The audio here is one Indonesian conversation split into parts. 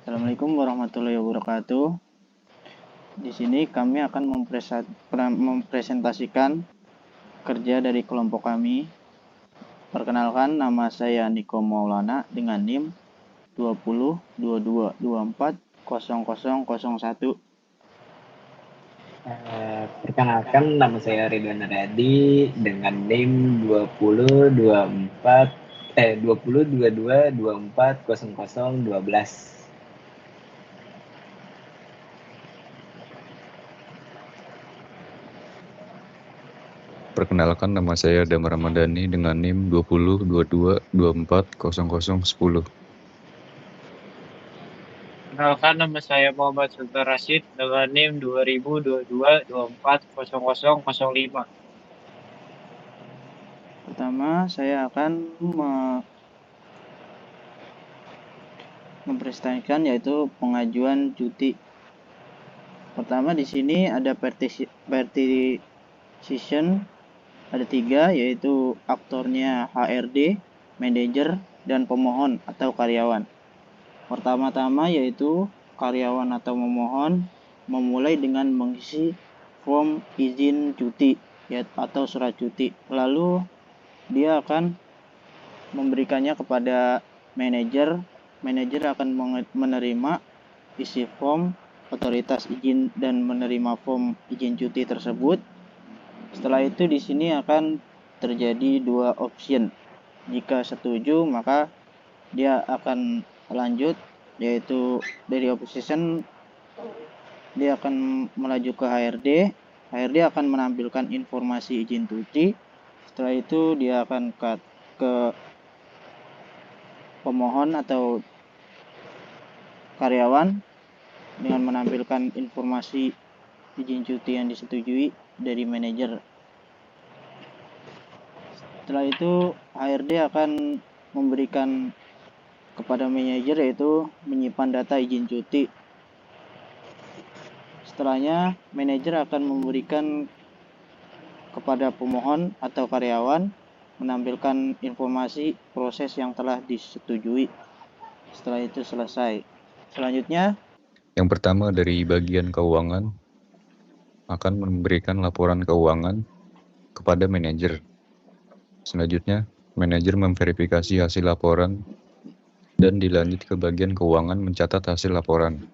Assalamualaikum warahmatullahi wabarakatuh. Di sini kami akan mempresentasikan kerja dari kelompok kami. Perkenalkan, nama saya Niko Maulana dengan NIM 2022240001. Perkenalkan, nama saya Ridwan Aryadi dengan NIM 2022240012. Perkenalkan, nama saya Damar Ramadhani dengan NIM 2022240010. Perkenalkan, nama saya Muhammad Sultan Rashid dengan NIM 2022240005. Pertama, saya akan mempresentasikan yaitu pengajuan cuti. Pertama di sini ada petition, ada 3, yaitu aktornya HRD, manajer, dan pemohon atau karyawan. Pertama-tama yaitu karyawan atau pemohon memulai dengan mengisi form izin cuti atau surat cuti. Lalu dia akan memberikannya kepada manajer. Manajer akan menerima isi form otoritas izin dan menerima form izin cuti tersebut. Setelah itu di sini akan terjadi 2 option. Jika setuju maka dia akan lanjut, yaitu dari opposition dia akan melaju ke HRD. HRD akan menampilkan informasi izin cuti. Setelah itu dia akan ke pemohon atau karyawan dengan menampilkan informasi izin cuti yang disetujui dari manajer. Setelah itu HRD akan memberikan kepada manajer, yaitu menyimpan data izin cuti. Setelahnya manajer akan memberikan kepada pemohon atau karyawan menampilkan informasi proses yang telah disetujui. Setelah itu selesai. Selanjutnya, yang pertama dari bagian keuangan akan memberikan laporan keuangan kepada manajer. Selanjutnya, manajer memverifikasi hasil laporan dan dilanjut ke bagian keuangan mencatat hasil laporan.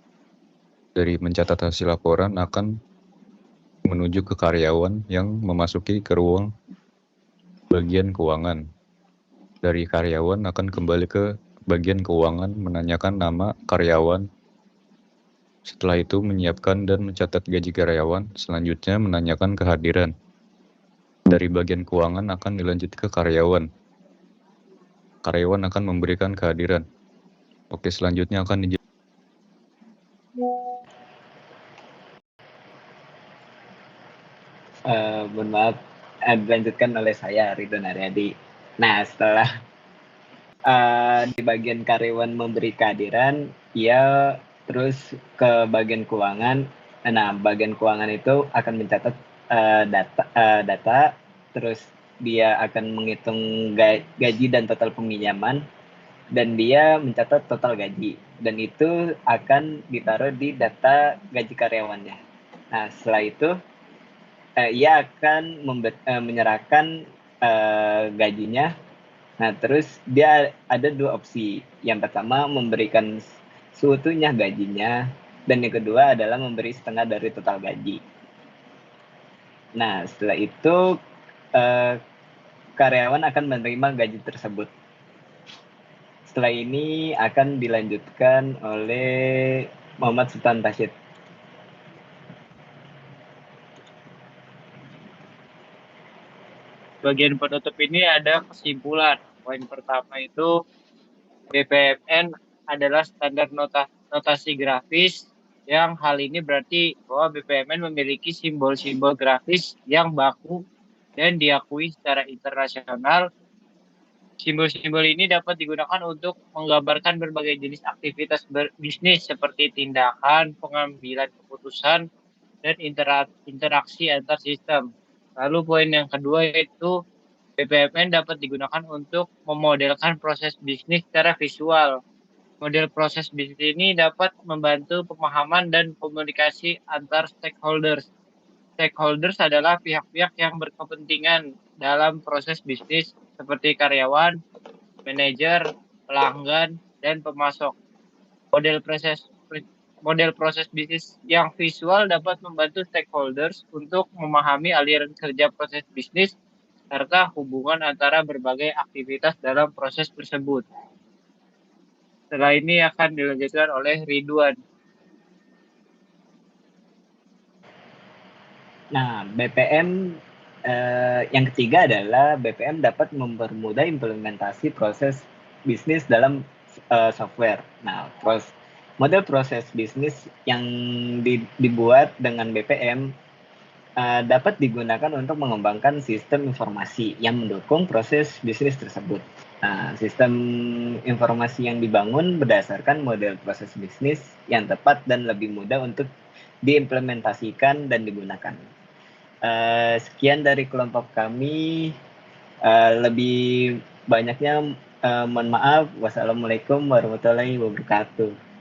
Dari mencatat hasil laporan akan menuju ke karyawan yang memasuki ke ruang bagian keuangan. Dari karyawan akan kembali ke bagian keuangan menanyakan nama karyawan. Setelah itu menyiapkan dan mencatat gaji karyawan. Selanjutnya menanyakan kehadiran. Dari bagian keuangan akan dilanjut ke karyawan. Karyawan akan memberikan kehadiran. Oke, selanjutnya akan Mohon maaf, dilanjutkan oleh saya Ridwan Aryadi. Nah, setelah di bagian karyawan memberi kehadiran, ia terus ke bagian keuangan. Nah, bagian keuangan itu akan mencatat data, terus dia akan menghitung gaji dan total peminjaman, dan dia mencatat total gaji, dan itu akan ditaruh di data gaji karyawannya. Nah, setelah itu ia akan menyerahkan gajinya. Nah, terus dia ada 2 opsi. Yang pertama memberikan seutuhnya gajinya, dan yang kedua adalah memberi setengah dari total gaji. Nah, setelah itu karyawan akan menerima gaji tersebut. Setelah ini akan dilanjutkan oleh Muhammad Sultan Rashid. Bagian penutup ini ada kesimpulan. Poin pertama itu BPMN adalah standar notasi grafis, yang hal ini berarti bahwa BPMN memiliki simbol-simbol grafis yang baku dan diakui secara internasional. Simbol-simbol ini dapat digunakan untuk menggambarkan berbagai jenis aktivitas bisnis seperti tindakan, pengambilan keputusan, dan interaksi antar sistem. Lalu poin yang kedua yaitu BPMN dapat digunakan untuk memodelkan proses bisnis secara visual, Model proses bisnis ini dapat membantu pemahaman dan komunikasi antar stakeholders. Stakeholders adalah pihak-pihak yang berkepentingan dalam proses bisnis seperti karyawan, manajer, pelanggan, dan pemasok. Model proses bisnis yang visual dapat membantu stakeholders untuk memahami aliran kerja proses bisnis serta hubungan antara berbagai aktivitas dalam proses tersebut. Setelah ini akan dilanjutkan oleh Ridwan. Nah, BPM yang ketiga adalah BPM dapat mempermudah implementasi proses bisnis dalam software. Nah, model proses bisnis yang dibuat dengan BPM dapat digunakan untuk mengembangkan sistem informasi yang mendukung proses bisnis tersebut. Nah, sistem informasi yang dibangun berdasarkan model proses bisnis yang tepat dan lebih mudah untuk diimplementasikan dan digunakan. Sekian dari kelompok kami. Lebih banyaknya mohon maaf. Wassalamualaikum warahmatullahi wabarakatuh.